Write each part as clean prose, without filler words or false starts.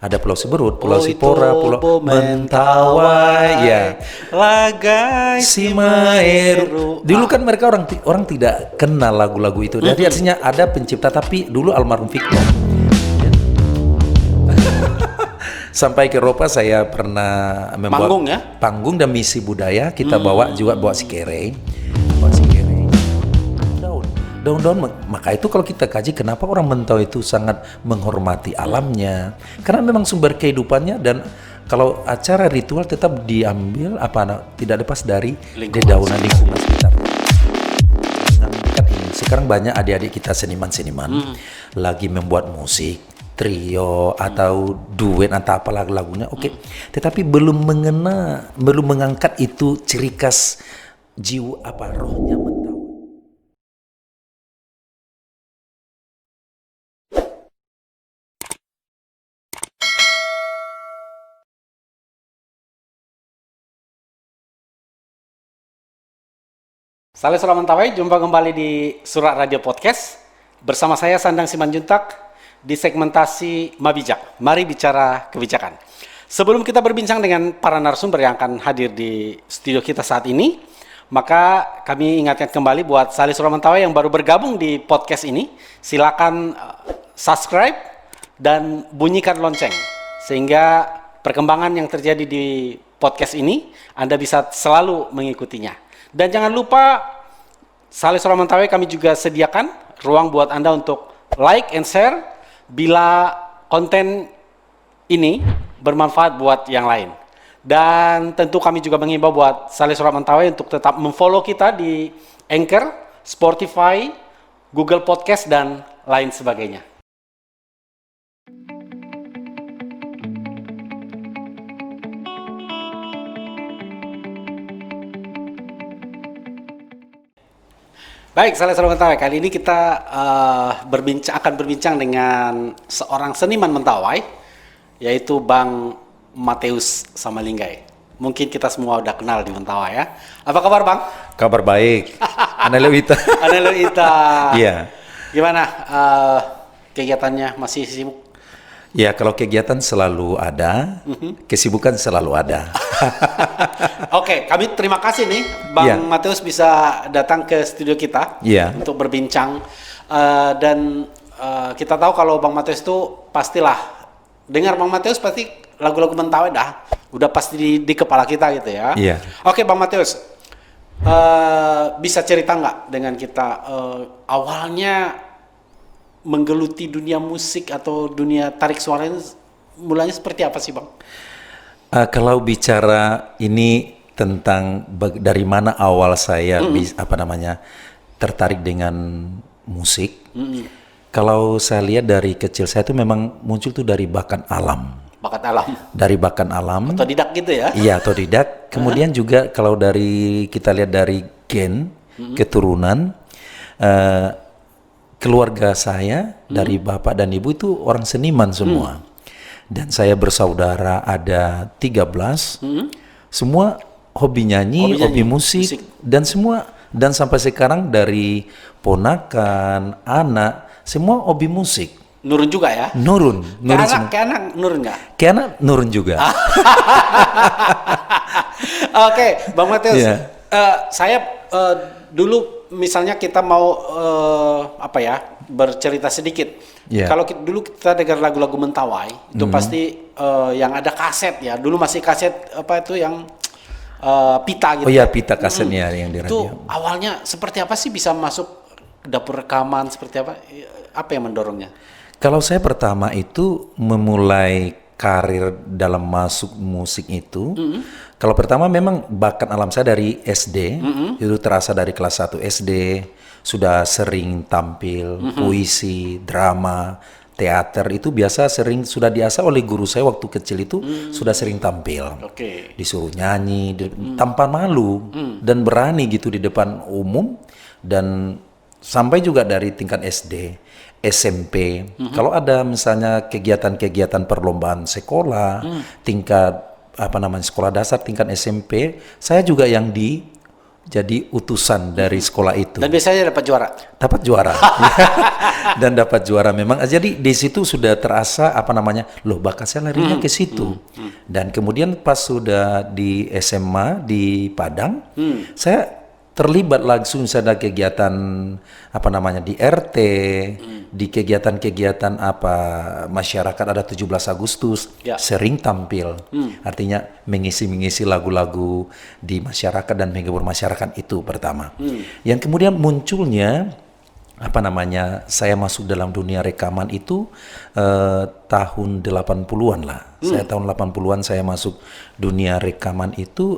Ada Pulau Siberut, Pulau Sipora, Pulau Mentawai, ya. Lagai Simaeru. Dulu kan mereka orang tidak kenal lagu-lagu itu. Jadi artinya ada pencipta, tapi dulu almarhum Victor. Sampai ke Eropa saya pernah membuat panggung dan misi budaya. Kita bawa sikere. Daun-daun, maka itu kalau kita kaji kenapa orang Mentawai itu sangat menghormati alamnya, karena memang sumber kehidupannya, dan kalau acara ritual tetap diambil tidak lepas dari dedaunan lingkungan sekitar. Sekarang banyak adik-adik kita seniman-seniman lagi membuat musik trio atau duet atau apa lagu-lagunya, tetapi belum mengangkat itu ciri khas jiwa rohnya Mentawai. Salam Surat Mentawai, jumpa kembali di Surat Radio Podcast. Bersama saya Sandang Simanjuntak di segmentasi Mabijak. Mari bicara kebijakan. Sebelum kita berbincang dengan para narasumber yang akan hadir di studio kita saat ini, maka kami ingatkan kembali buat Salam Surat Mentawai yang baru bergabung di podcast ini, silakan subscribe dan bunyikan lonceng sehingga perkembangan yang terjadi di podcast ini Anda bisa selalu mengikutinya. Dan jangan lupa, Salam Surat Mentawai kami juga sediakan ruang buat Anda untuk like and share bila konten ini bermanfaat buat yang lain. Dan tentu kami juga mengimbau buat Salam Surat Mentawai untuk tetap memfollow kita di Anchor, Spotify, Google Podcast, dan lain sebagainya. Baik, Salam Surat Mentawai. Kali ini kita akan berbincang dengan seorang seniman Mentawai, yaitu Bang Mateus Samalinggai. Mungkin kita semua udah kenal di Mentawai ya. Apa kabar Bang? Kabar baik. Anelewita. Iya. Gimana kegiatannya, masih sibuk? Ya, kalau kegiatan selalu ada, kesibukan selalu ada. Oke, kami terima kasih nih Bang Mateus bisa datang ke studio kita untuk berbincang. Dan kita tahu kalau Bang Mateus itu pastilah, dengar Bang Mateus pasti lagu-lagu Mentawai udah pasti di kepala kita gitu ya. Oke Bang Mateus, bisa cerita nggak dengan kita awalnya menggeluti dunia musik atau dunia tarik suara ini mulanya seperti apa sih Bang? Kalau bicara ini tentang dari mana awal saya tertarik dengan musik, kalau saya lihat dari kecil saya itu memang muncul tuh dari bakat alam. Dari bakat alam. Otodidak gitu ya? Iya, otodidak. Kemudian juga kalau kita lihat dari gen keturunan. Keluarga saya dari bapak dan ibu itu orang seniman semua. Dan saya bersaudara ada 13. Semua hobi nyanyi, hobi musik, dan sampai sekarang dari ponakan, anak, semua hobi musik. Nurun juga ya? Nurun Kayak anak nurun nggak? Kayak anak nurun juga. Oke, Bang Mateus. Saya dulu misalnya kita mau bercerita sedikit. Kalau dulu kita dengar lagu-lagu Mentawai itu pasti yang ada kaset ya. Dulu masih kaset yang pita gitu. Oh iya, pita kasetnya yang di radio. Itu awalnya seperti apa sih bisa masuk dapur rekaman, seperti apa? Apa yang mendorongnya? Kalau saya pertama itu memulai karir dalam masuk musik itu, kalau pertama memang bakat alam saya dari SD, itu terasa dari kelas 1 SD, sudah sering tampil, puisi, drama, teater, itu sudah diasah oleh guru saya waktu kecil itu, sudah sering tampil. Disuruh nyanyi, tanpa malu, dan berani gitu di depan umum, dan sampai juga dari tingkat SD, SMP. Kalau ada misalnya kegiatan-kegiatan perlombaan sekolah, tingkat sekolah dasar, tingkat SMP, saya juga yang jadi utusan dari sekolah itu. Dan biasanya dapat juara. Dapat juara. Dan dapat juara memang. Jadi di situ sudah terasa loh bakat saya larinya ke situ. Dan kemudian pas sudah di SMA di Padang, saya terlibat langsung ada kegiatan di RT, di kegiatan-kegiatan masyarakat ada 17 Agustus, sering tampil. Artinya mengisi lagu-lagu di masyarakat dan menghibur masyarakat itu pertama. Yang kemudian munculnya saya masuk dalam dunia rekaman itu tahun 80-an lah. Saya tahun 80-an saya masuk dunia rekaman itu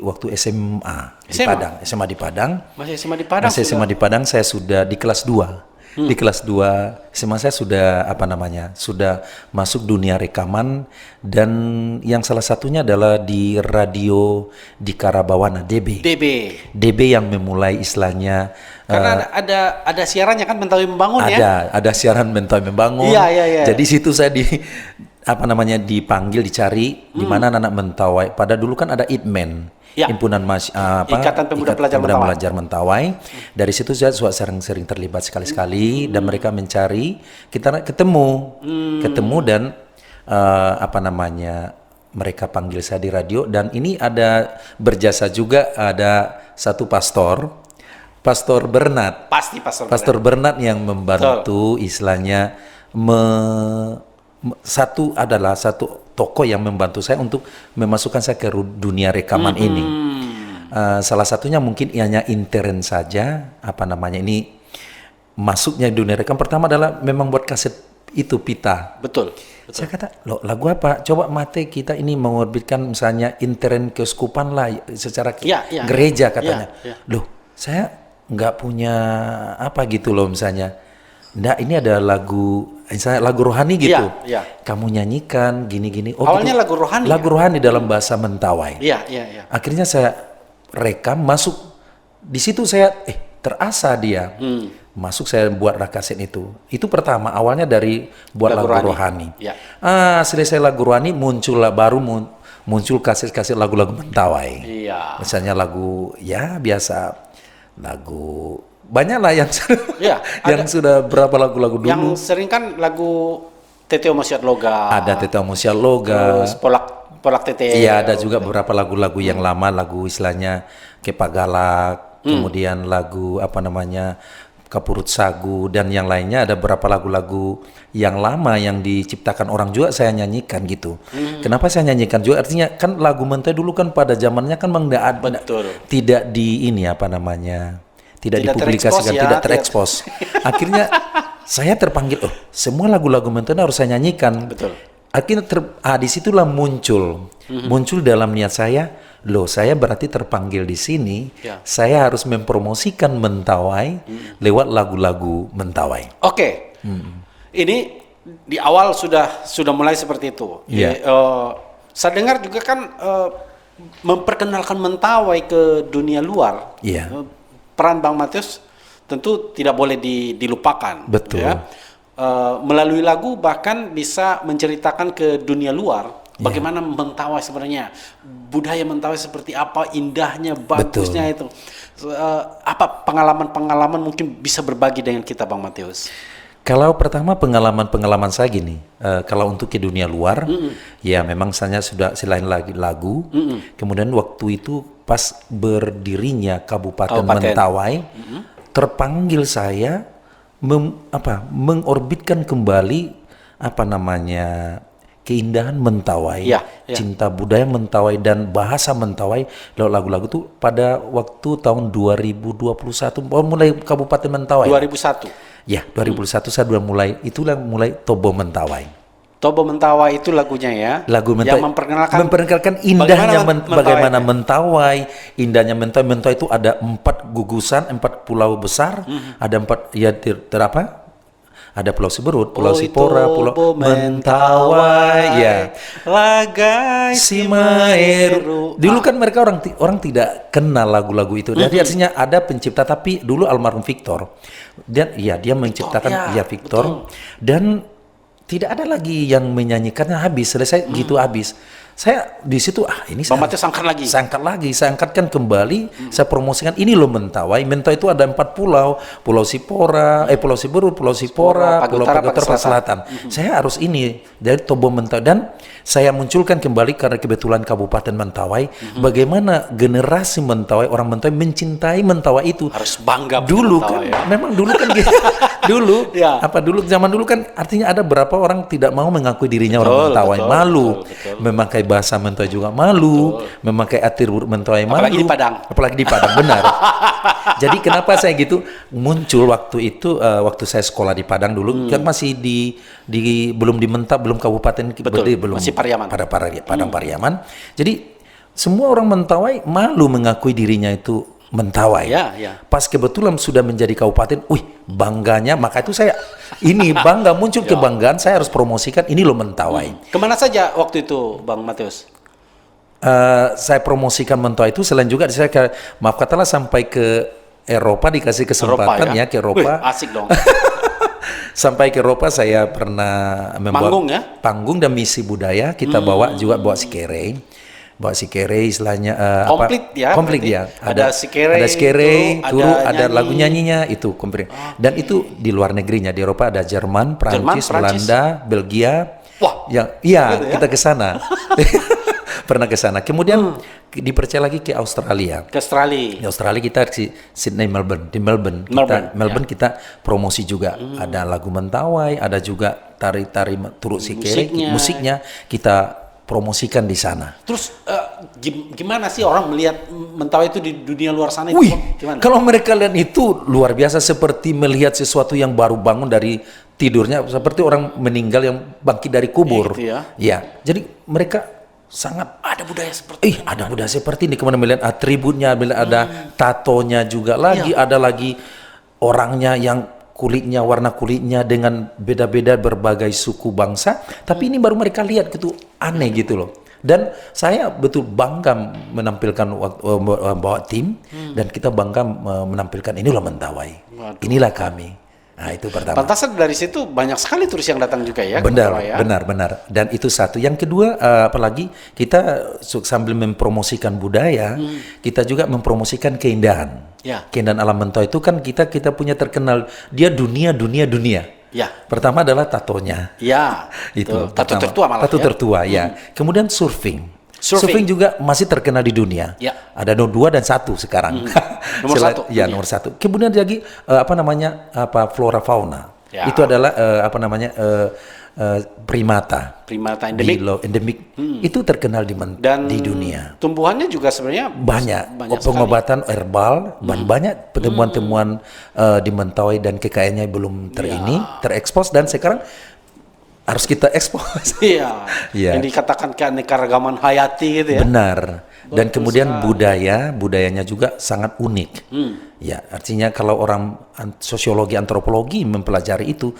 waktu SMA di Padang. SMA di Padang. Masih SMA di Padang. Masih SMA di Padang, saya sudah di kelas 2. Di kelas 2 SMA saya sudah sudah masuk dunia rekaman, dan yang salah satunya adalah di radio di Karabawana DB yang memulai istilahnya karena ada siarannya kan, Mentawai Membangun ya. Ada siaran Mentawai Membangun. Iya. Jadi situ saya dipanggil, dicari di mana anak Mentawai. Pada dulu kan ada IPMEN. Himpunan Ikatan Pemuda Pelajar Mentawai. Dari situ saya sering terlibat sekali-sekali, dan mereka mencari, kita ketemu dan mereka panggil saya di radio. Dan ini ada berjasa juga, ada satu Pastor Bernard. Pasti Pastor Bernard yang membantu istilahnya satu tokoh yang membantu saya untuk memasukkan saya ke dunia rekaman ini. Salah satunya mungkin hanya intern saja, ini masuknya dunia rekaman pertama adalah memang buat kaset itu pita. Betul. Saya kata, loh lagu apa? Coba mate kita ini mengorbitkan misalnya intern keuskupan lah secara gereja katanya. Loh saya nggak punya gitu loh misalnya. Nggak, ini ada lagu, misalnya lagu rohani gitu. Kamu nyanyikan gini-gini. Awalnya gitu. lagu rohani. Lagu rohani dalam bahasa Mentawai. Iya. Akhirnya saya rekam, masuk. Di situ saya terasa dia. Masuk, saya buat kaset itu. Itu pertama, awalnya dari buat lagu rohani. Selesai lagu rohani, muncul kaset-kaset lagu-lagu Mentawai. Misalnya lagu biasa, lagu banyak lah yang sudah berapa lagu-lagu dulu. Yang sering kan lagu Teteo Mosiat Loga. Ada Teteo Mosiat Loga. Terus Polak Tete. Iya, ada juga beberapa lagu-lagu yang lama, lagu istilahnya Kepagalak, kemudian lagu Kapurut Sagu, dan yang lainnya ada beberapa lagu-lagu yang lama yang diciptakan orang juga saya nyanyikan gitu. Kenapa saya nyanyikan juga? Artinya kan lagu Mentawai dulu kan pada zamannya kan tidak dipublikasikan, tidak terekspos. Akhirnya saya terpanggil, semua lagu-lagu Mentawai harus saya nyanyikan. Betul. Akhirnya disitulah muncul dalam niat saya, saya berarti terpanggil di sini, saya harus mempromosikan Mentawai lewat lagu-lagu Mentawai. Oke. Ini di awal sudah mulai seperti itu. Saya dengar juga kan memperkenalkan Mentawai ke dunia luar. Peran Bang Matius tentu tidak boleh dilupakan. Betul. Melalui lagu bahkan bisa menceritakan ke dunia luar bagaimana Mentawai sebenarnya, budaya Mentawai seperti apa, indahnya, bagusnya. Betul. Itu. Apa pengalaman-pengalaman mungkin bisa berbagi dengan kita, Bang Matius? Kalau pertama pengalaman saya gini, kalau untuk ke dunia luar, memang saya sudah selain lagu, kemudian waktu itu pas berdirinya Kabupaten Mentawai, terpanggil saya mengorbitkan kembali keindahan Mentawai, cinta budaya Mentawai dan bahasa Mentawai, lagu-lagu itu pada waktu tahun 2021 mulai Kabupaten Mentawai. 2001. 2001 saya sudah mulai Tobo Mentawai. Tobo Mentawai itu lagunya ya. Lagu Mentawai yang memperkenalkan indahnya bagaimana Mentawai, indahnya Mentawai. Mentawai itu ada 4 gugusan, 4 pulau besar, ada 4 ada Pulau Siberut, Pulau Sipora, Pulau Mentawai, Lagai Simaeru. Dulu kan mereka orang tidak kenal lagu-lagu itu. Jadi artinya ada pencipta, tapi dulu almarhum Victor. Dan dia menciptakan Victor. Dan tidak ada lagi yang menyanyikannya, habis selesai gitu habis. saya di situ ini Bang Matius angkat lagi. Saya angkatkan kembali, saya promosikan ini loh Mentawai. Mentawai itu ada 4 pulau, Pulau Sipora, Pulau Siberut, Pulau Sipora, Pulau Paguutara, Selatan. Saya harus ini dari Tobo Mentawai, dan saya munculkan kembali karena kebetulan Kabupaten Mentawai, bagaimana generasi Mentawai, orang Mentawai mencintai Mentawai itu. Harus bangga dulu Mentawai, kan, memang dulu kan gitu. Dulu, Ya. zaman dulu kan artinya ada berapa orang tidak mau mengakui dirinya orang Mentawai, malu. betul. Memakai bahasa Mentawai juga malu, memakai atribut Mentawai malu. Apalagi di Padang. Benar. Jadi kenapa saya gitu muncul waktu itu, waktu saya sekolah di Padang dulu, kan masih di belum di Mentawai, belum kabupaten, belum masih Pariaman. Padang Pariaman. Jadi semua orang Mentawai malu mengakui dirinya itu Mentawai. Ya. Pas kebetulan sudah menjadi kabupaten, bangganya, maka itu saya ini bangga, muncul kebanggaan, saya harus promosikan ini loh Mentawai. Kemana saja waktu itu Bang Matius? Saya promosikan Mentawai itu selain juga saya maaf katalah sampai ke Eropa, dikasih kesempatan ke Eropa. Asik dong. Sampai ke Eropa saya pernah membuat panggung dan misi budaya, kita bawa bawa sikere istilahnya komplit ya. Ada sikere, turu, ada lagu nyanyinya itu komplit. Dan itu di luar negerinya, di Eropa ada Jerman, Prancis, Belanda, Belgia. Wah, kita ke sana. Pernah ke sana. Kemudian dipercaya lagi ke Australia. Di Australia kita di Sydney, Melbourne. Di Melbourne kita promosi juga. Ada lagu Mentawai, ada juga tari-tari turut sikere, musiknya kita promosikan di sana. Terus gimana sih orang melihat Mentawai itu di dunia luar sana? Gimana? Kalau mereka lihat itu luar biasa, seperti melihat sesuatu yang baru bangun dari tidurnya, seperti orang meninggal yang bangkit dari kubur. Ya, jadi mereka sangat ada budaya seperti ini. Kemudian melihat atributnya, ada tatonya juga lagi, ada lagi orangnya yang warna kulitnya dengan beda-beda berbagai suku bangsa, tapi ini baru mereka lihat gitu, aneh gitu loh. Dan saya betul bangga menampilkan bawa tim, dan kita bangga menampilkan inilah Mentawai. Inilah kami. Nah, itu pertama. Pantasan dari situ banyak sekali turis yang datang juga ya. Benar. Dan itu satu. Yang kedua, apalagi kita sambil mempromosikan budaya, kita juga mempromosikan keindahan. Keindahan alam Mentawai itu kan kita punya terkenal, dia dunia. Pertama adalah tatonya. Itu tato tertua malah. Tertua ya. Kemudian surfing juga masih terkenal di dunia. Ada 2 dan 1 sekarang. Nomor 1. Nomor 1. Kemudian lagi flora fauna. Itu adalah primata endemik. Itu terkenal di dunia. Tumbuhannya juga sebenarnya banyak pengobatan herbal, banyak temuan-temuan di Mentawai, dan kekayaannya belum terekspos, dan sekarang harus kita ekspos. Yang dikatakan keanekaragaman hayati gitu ya. Benar. Dan kemudian budayanya juga sangat unik. Ya, artinya kalau orang sosiologi, antropologi mempelajari itu,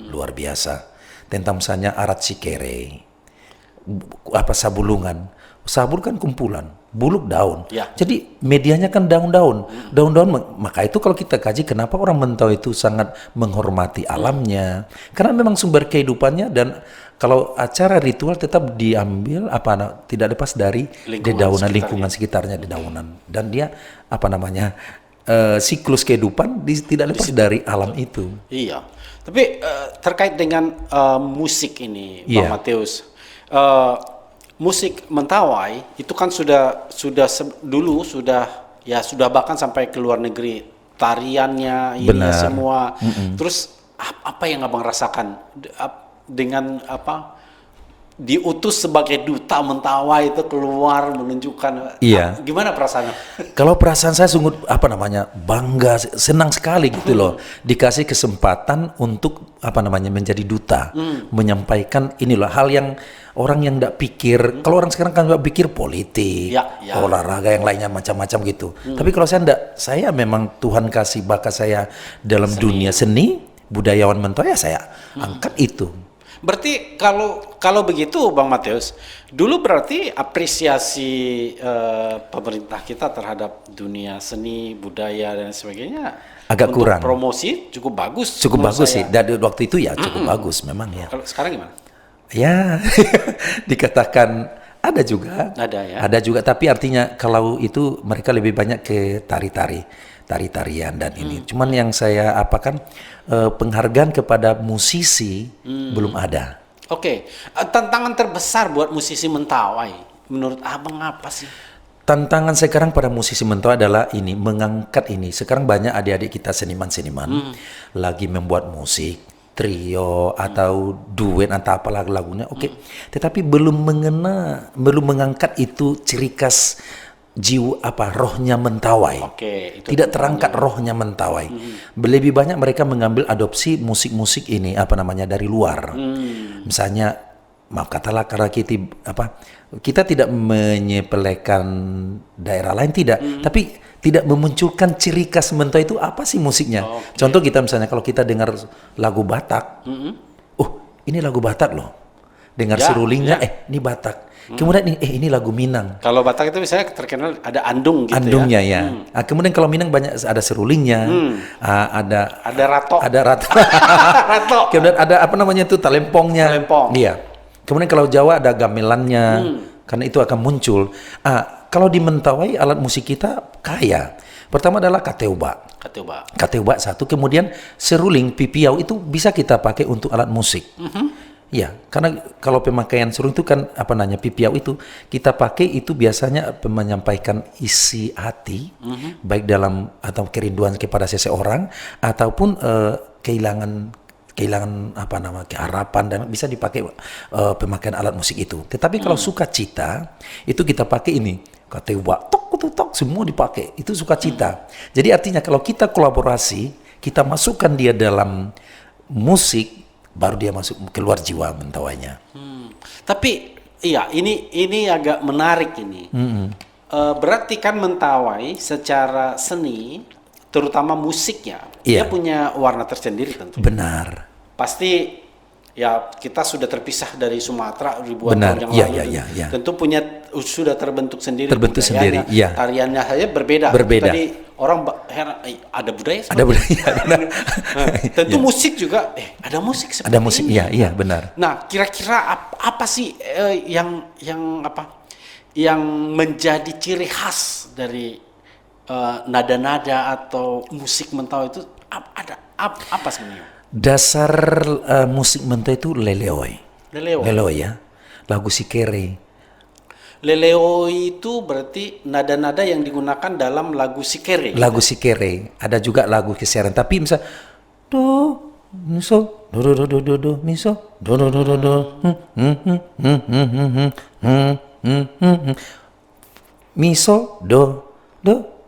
luar biasa. Tentang misalnya arat sikere, sabulungan. Sabul kan kumpulan, buluk daun. Jadi medianya kan daun-daun. Maka itu kalau kita kaji kenapa orang Mentawai itu sangat menghormati alamnya. Karena memang sumber kehidupannya, dan kalau acara ritual tetap diambil tidak lepas dari lingkungan sekitarnya, dedaunan. Dan dia siklus kehidupan tidak lepas dari alam itu. Iya. Tapi terkait dengan musik ini, Bang Matius. Musik Mentawai itu kan sudah bahkan sampai ke luar negeri, tariannya ini semua. Terus apa yang Abang rasakan dengan diutus sebagai duta Mentawai itu keluar menunjukkan gimana perasaannya? Kalau perasaan saya sungguh bangga, senang sekali gitu loh, dikasih kesempatan untuk menjadi duta, menyampaikan inilah hal yang orang yang tidak pikir. Kalau orang sekarang kan pikir politik, olahraga yang lainnya macam-macam gitu. Tapi kalau saya memang Tuhan kasih bakat saya dalam dunia seni, budayawan Mentawai, saya angkat itu. Berarti kalau begitu Bang Matius, dulu berarti apresiasi pemerintah kita terhadap dunia seni, budaya dan sebagainya agak kurang. Promosi cukup bagus. Cukup bagus sih. Dari waktu itu cukup bagus memang ya. Kalau sekarang gimana? Ya, dikatakan ada juga. Ada ya. Ada juga, tapi artinya kalau itu mereka lebih banyak ke tari-tarian dan ini. Cuman yang saya apakan penghargaan kepada musisi belum ada. Oke, tantangan terbesar buat musisi Mentawai menurut Abang apa sih? Tantangan sekarang pada musisi Mentawai adalah ini, mengangkat ini. Sekarang banyak adik-adik kita seniman-seniman lagi membuat musik trio atau duet atau apa lagu-lagunya, oke. Tetapi belum mengangkat itu ciri khas jiwa rohnya Mentawai. Oke, itu tidak terangkat rohnya Mentawai. Lebih banyak mereka mengambil adopsi musik-musik ini dari luar. Misalnya, maaf katalah karena kita tidak menyepelekan daerah lain, tidak, tapi tidak memunculkan ciri khas Mentawai itu apa sih musiknya. Contoh kita misalnya kalau kita dengar lagu Batak, ini lagu Batak loh. Dengar serulingnya, ini Batak. Kemudian ini lagu Minang. Kalau Batak itu misalnya terkenal ada andung gitu. Andungnya ya. Kemudian kalau Minang banyak ada serulingnya, ada rato. Ada rato. Rato. Kemudian ada talempongnya. Talempong. Iya. Kemudian kalau Jawa ada gamelannya, karena itu akan muncul. Kalau di Mentawai alat musik kita kaya. Pertama adalah kateuba. Kateuba satu, kemudian seruling, pipiau itu bisa kita pakai untuk alat musik. Ya, karena kalau pemakaian seruling itu kan pipiau itu kita pakai itu biasanya menyampaikan isi hati, baik dalam atau kerinduan kepada seseorang ataupun kehilangan keharapan, dan bisa dipakai pemakaian alat musik itu. Tetapi kalau sukacita itu kita pakai ini kateuba, tok semua dipakai, itu sukacita. Jadi artinya kalau kita kolaborasi, kita masukkan dia dalam musik, baru dia masuk keluar jiwa Mentawainya. Tapi iya, ini agak menarik ini. Berarti kan Mentawai secara seni, terutama musiknya, dia punya warna tersendiri tentu. Benar. Pasti ya kita sudah terpisah dari Sumatera ribuan tahun yang lalu. Ya. Tentu sudah terbentuk sendiri. Terbentuk sendiri. Ya. Tariannya saja berbeda. Tadi orang heran, ada budaya. Ada budaya. Benar. Tentu musik juga. Ada musik seperti ada musik. ini. Iya benar. Nah, kira-kira apa sih yang menjadi ciri khas dari nada-nada atau musik Mentawai itu apa sebenarnya? Dasar musik Mentawai itu leleoi. Leleoi ya. Lagu Sikere. Leleoi itu berarti nada-nada yang digunakan dalam lagu Sikere. Lagu Sikere. Ada juga lagu Keseren. Tapi misal do miso do miso do miso do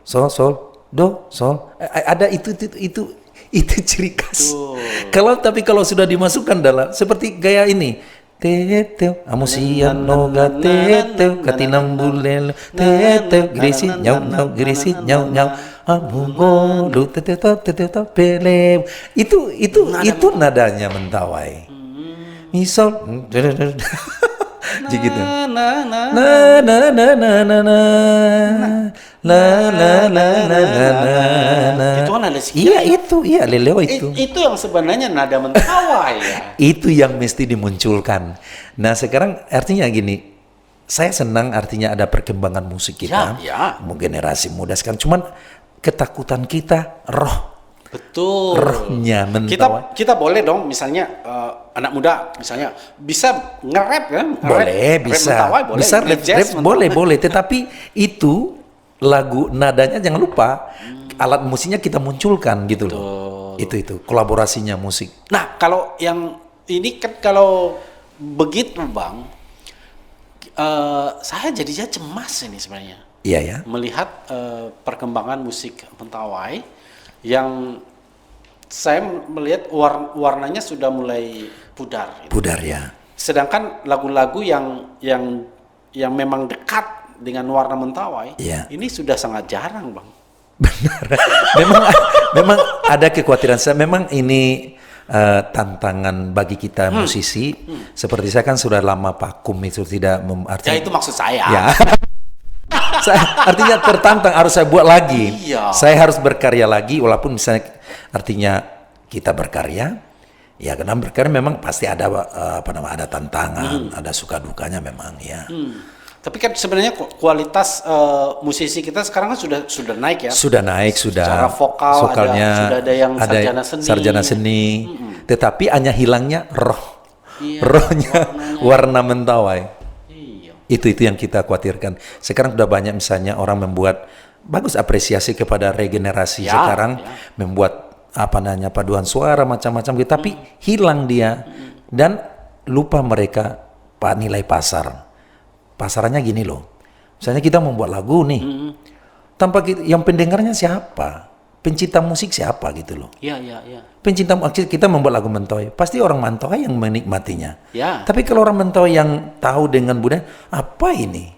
sol do sol. Ada itu ciri khas. Kalau sudah dimasukkan dalam seperti gaya ini, teteu amusian noga teteu katinambulel teteu grisi nyau amungolu teteu pele. Itu nadanya Mentawai. Misal gitu. Itu kan ada Sikere. Iya leleo itu. Itu yang sebenarnya nada Mentawai ya. Itu yang mesti dimunculkan. Nah sekarang artinya gini, saya senang artinya ada perkembangan musik kita, generasi muda sekarang. Cuman ketakutan kita Betul. rohnya Mentawai. Kita boleh dong misalnya anak muda misalnya bisa nge-rap kan? Boleh, bisa. Mentawai, boleh. Bisa rap boleh. Tetapi itu lagu nadanya jangan lupa alat musiknya kita munculkan gitu loh. Itu kolaborasinya musik. Nah, kalau yang ini kan kalau begitu Bang, saya jadinya cemas ini sebenarnya. Iya ya. Melihat perkembangan musik Mentawai yang saya melihat warnanya sudah mulai pudar. Gitu. Pudar ya. Sedangkan lagu-lagu yang memang dekat dengan warna Mentawai, ini sudah sangat jarang, Bang. Benar. memang ada kekhawatiran saya. Memang ini tantangan bagi kita musisi. Seperti saya kan sudah lama vakum, itu tidak ya itu maksud saya. Ya. Artinya tertantang, harus saya buat lagi. Iya. Saya harus berkarya lagi, walaupun misalnya artinya kita berkarya, Ya karena mereka memang pasti ada ada tantangan, ada suka dukanya memang ya. Tapi kan sebenarnya kualitas musisi kita sekarang kan sudah naik ya. Sudah naik, sudah. Secara vokalnya sudah ada yang sarjana seni. Tetapi hanya hilangnya roh. Iya, Rohnya warna mentawai. Iya. Itu yang kita khawatirkan. Sekarang sudah banyak misalnya orang membuat bagus apresiasi kepada regenerasi sekarang membuat paduan suara macam-macam gitu, tapi hilang dia dan lupa mereka nilai pasar. Pasarannya gini loh. Misalnya kita membuat lagu nih. Tanpa yang pendengarnya siapa? Pencipta musik siapa gitu loh. Iya. Pencinta musik kita membuat lagu Mentawai, pasti orang Mentawai yang menikmatinya. Ya. Tapi kalau orang Mentawai yang tahu dengan budaya, apa ini?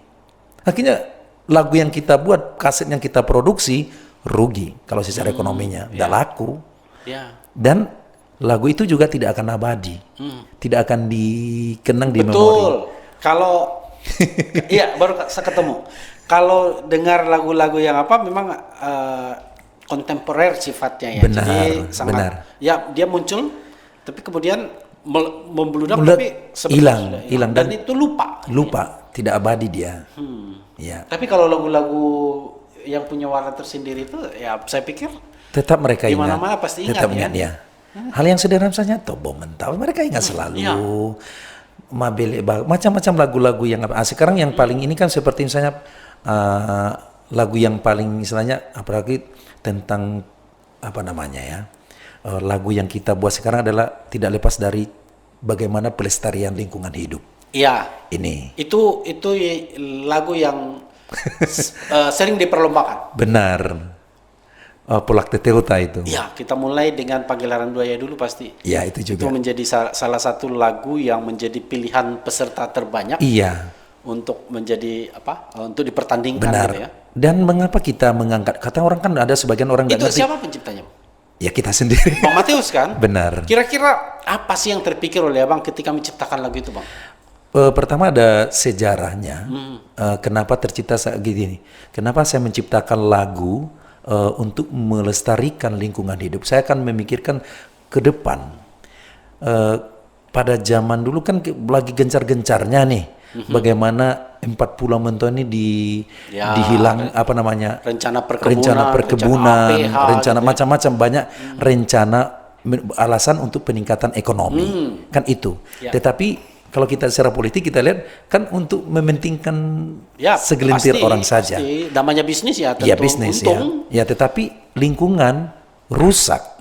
Akhirnya lagu yang kita buat, kaset yang kita produksi rugi kalau secara ekonominya, tidak laku. Ya. Dan lagu itu juga tidak akan abadi, tidak akan dikenang di memori. Betul. Kalau iya baru saya ketemu. Kalau dengar lagu-lagu yang memang kontemporer sifatnya ya. Benar, jadi sangat benar. ya dia muncul tapi kemudian membludak Bulat, tapi sebenarnya sudah hilang dan itu lupa. Tidak abadi dia. Ya. Tapi kalau lagu-lagu yang punya warna tersendiri itu ya saya pikir Tetap mereka di ingat. mana-mana pasti ingat tetap ya. ingat ya. Hal yang sederhana saja Tobo Mentawai mereka ingat selalu. Iya. Mabele macam-macam lagu-lagu yang sekarang yang paling ini kan seperti misalnya lagu yang paling misalnya apalagi tentang lagu yang kita buat sekarang adalah tidak lepas dari bagaimana pelestarian lingkungan hidup. Iya. Ini. Itu lagu yang sering diperlombakan. Benar. Polak Teteuta itu. Ya, kita mulai dengan Pagelaran Duaya dulu pasti. Ya, itu juga. Itu menjadi salah satu lagu yang menjadi pilihan peserta terbanyak. Iya. Untuk menjadi untuk dipertandingkan. Benar. Gitu ya. Dan mengapa kita mengangkat? Kata orang kan ada sebagian orang nggak Itu ngerti. siapa penciptanya? Ya kita sendiri. Bang Mateus kan? Benar. Kira-kira apa sih yang terpikir oleh Abang ketika menciptakan lagu itu, Bang? Pertama ada sejarahnya. Kenapa tercipta gini? Kenapa saya menciptakan lagu untuk melestarikan lingkungan hidup? Saya akan memikirkan ke depan. Pada zaman dulu kan lagi gencar-gencarnya nih. Bagaimana 4 pulau Mentawai ini dihilang rencana perkebunan, rencana gitu macam-macam banyak rencana alasan untuk peningkatan ekonomi kan itu. Ya. Tetapi kalau kita secara politik kita lihat kan untuk mementingkan segelintir orang saja. Pasti. Namanya bisnis ya tentu. Ya bisnis untung. ya. Tetapi lingkungan rusak.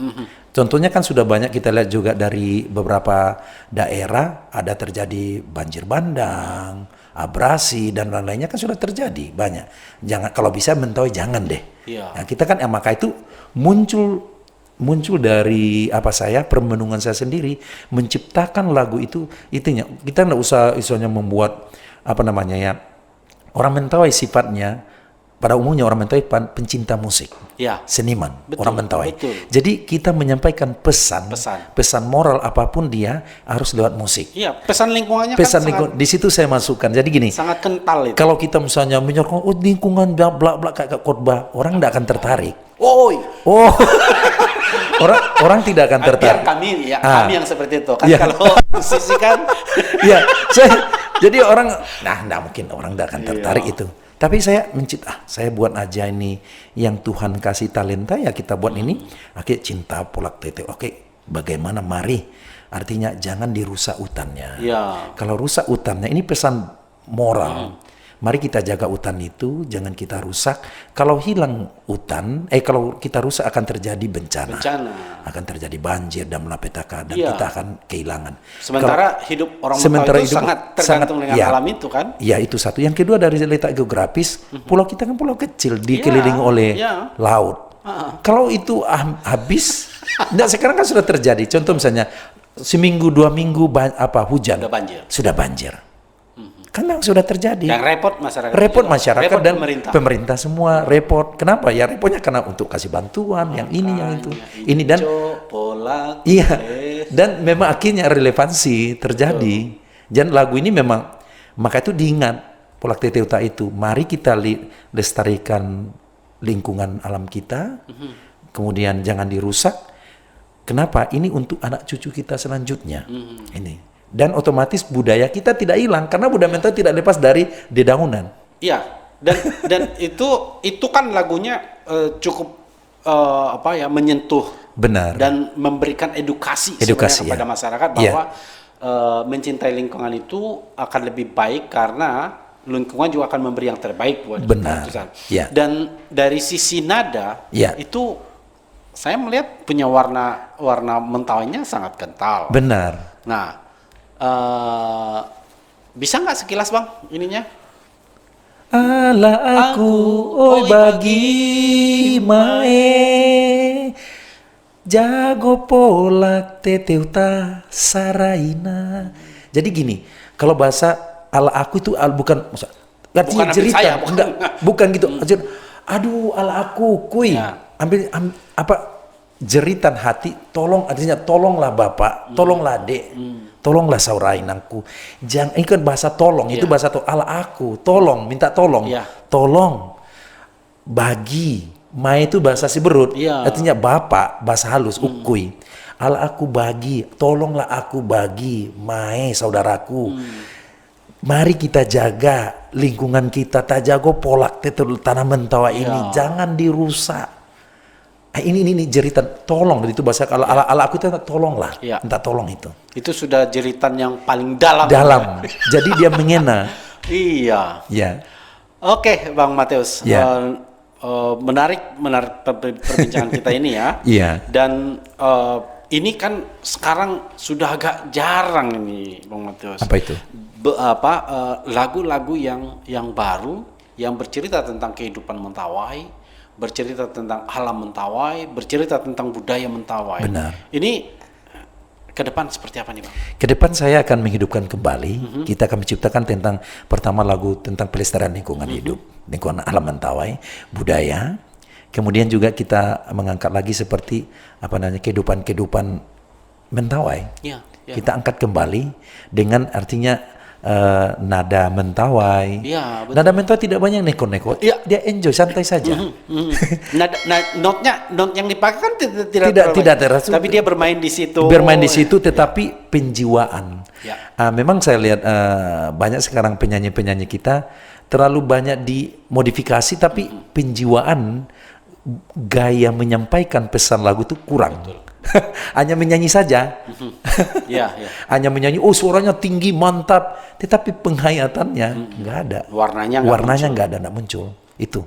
Contohnya kan sudah banyak kita lihat juga dari beberapa daerah ada terjadi banjir bandang, abrasi dan lain-lainnya kan sudah terjadi banyak. Jangan kalau bisa Mentawai jangan deh. Ya. Nah, kita kan maka itu muncul dari permenungan saya sendiri menciptakan lagu itu itunya. Kita nggak usah isonya membuat orang Mentawai sifatnya pada umumnya orang Mentawai pencinta musik, seniman, betul, orang Mentawai. Betul. Jadi kita menyampaikan pesan moral apapun dia harus lewat musik. Iya, pesan lingkungannya Di situ saya masukkan. Jadi gini, sangat kental itu. kalau kita misalnya menyorong lingkungan bla bla bla kayak khotbah, orang tidak akan tertarik. Oh, orang tidak akan tertarik. Biar kami yang seperti itu kan kalau musisi kan. Jadi orang, nggak mungkin orang tidak akan tertarik itu. Tapi saya saya buat aja ini yang Tuhan kasih talenta ya kita buat ini. Oke, cinta Polak Teteuta. Oke, bagaimana mari? Artinya jangan dirusak hutannya. Ya. Kalau rusak hutannya ini pesan moral. Mari kita jaga hutan itu, jangan kita rusak. Kalau hilang hutan, kalau kita rusak akan terjadi bencana. Akan terjadi banjir dan malapetaka dan kita akan kehilangan. Sementara hidup orang Mentawai itu sangat tergantung dengan alam itu kan? Ya, itu satu. Yang kedua dari letak geografis, pulau kita kan pulau kecil dikelilingi oleh laut. Kalau itu habis, sekarang kan sudah terjadi. Contoh misalnya seminggu 2 minggu hujan, sudah banjir. Kan yang sudah terjadi. Yang masyarakat. Repot masyarakat dan pemerintah semua repot. Kenapa? Ya repotnya karena untuk kasih bantuan yang ini yang itu. Ini dan dan memang akhirnya relevansi terjadi. Dan lagu ini memang maka itu diingat Polak Teteuta itu. Mari kita lestarikan lingkungan alam kita. Kemudian jangan dirusak. Kenapa? Ini untuk anak cucu kita selanjutnya. Ini. Dan otomatis budaya kita tidak hilang karena budaya mental tidak lepas dari dedaunan. Iya. Dan itu kan lagunya cukup menyentuh. Benar. Dan memberikan edukasi kepada masyarakat bahwa mencintai lingkungan itu akan lebih baik karena lingkungan juga akan memberi yang terbaik buat kita. Ya. Dan dari sisi nada itu saya melihat punya warna mentawainya sangat kental. Benar. Nah, bisa nggak sekilas Bang ininya? Ala aku bagi mae jago polak teteuta saraina. Jadi gini, kalau bahasa ala aku itu bukan artinya cerita, bukan gitu. Aduh ala aku kuy. Ambil jeritan hati, tolong artinya tolonglah Bapak, tolonglah Dek, tolonglah saurainangku. Jangan ini kan bahasa tolong, itu bahasa ala aku, tolong, minta tolong. Tolong bagi, mai itu bahasa Siberut, artinya Bapak, bahasa halus, ukui. Ala aku bagi, tolonglah aku bagi, mai saudaraku. Mari kita jaga lingkungan kita, tak jago polak tanah mentawai ini, jangan dirusak. Ini jeritan tolong, itu bahasa ala aku itu tolonglah, minta tolong itu. Itu sudah jeritan yang paling dalam. Jadi dia mengena. Iya. Oke, Bang Mateus. Menarik perbincangan kita ini ya. Dan ini kan sekarang sudah agak jarang ini, Bang Mateus. Apa itu? Lagu-lagu yang baru yang bercerita tentang kehidupan Mentawai, bercerita tentang alam Mentawai, bercerita tentang budaya Mentawai. Benar. Ini ke depan seperti apa nih Bang? Ke depan saya akan menghidupkan kembali. Kita akan menciptakan tentang pertama lagu tentang pelestarian lingkungan hidup, lingkungan alam Mentawai, budaya. Kemudian juga kita mengangkat lagi seperti kehidupan Mentawai. Kita angkat kembali dengan artinya nada Mentawai. Nada Mentawai tidak banyak neko-neko. Dia enjoy santai saja. Not yang dipakai kan tidak terasa. Tapi dia bermain di situ. Tetapi penjiwaan. Memang saya lihat banyak sekarang penyanyi-penyanyi kita terlalu banyak dimodifikasi, tapi penjiwaan gaya menyampaikan pesan lagu itu kurang. Hanya menyanyi saja. Hanya menyanyi, suaranya tinggi, mantap, tetapi penghayatannya nggak ada. Warnanya nggak ada, nggak muncul. Itu.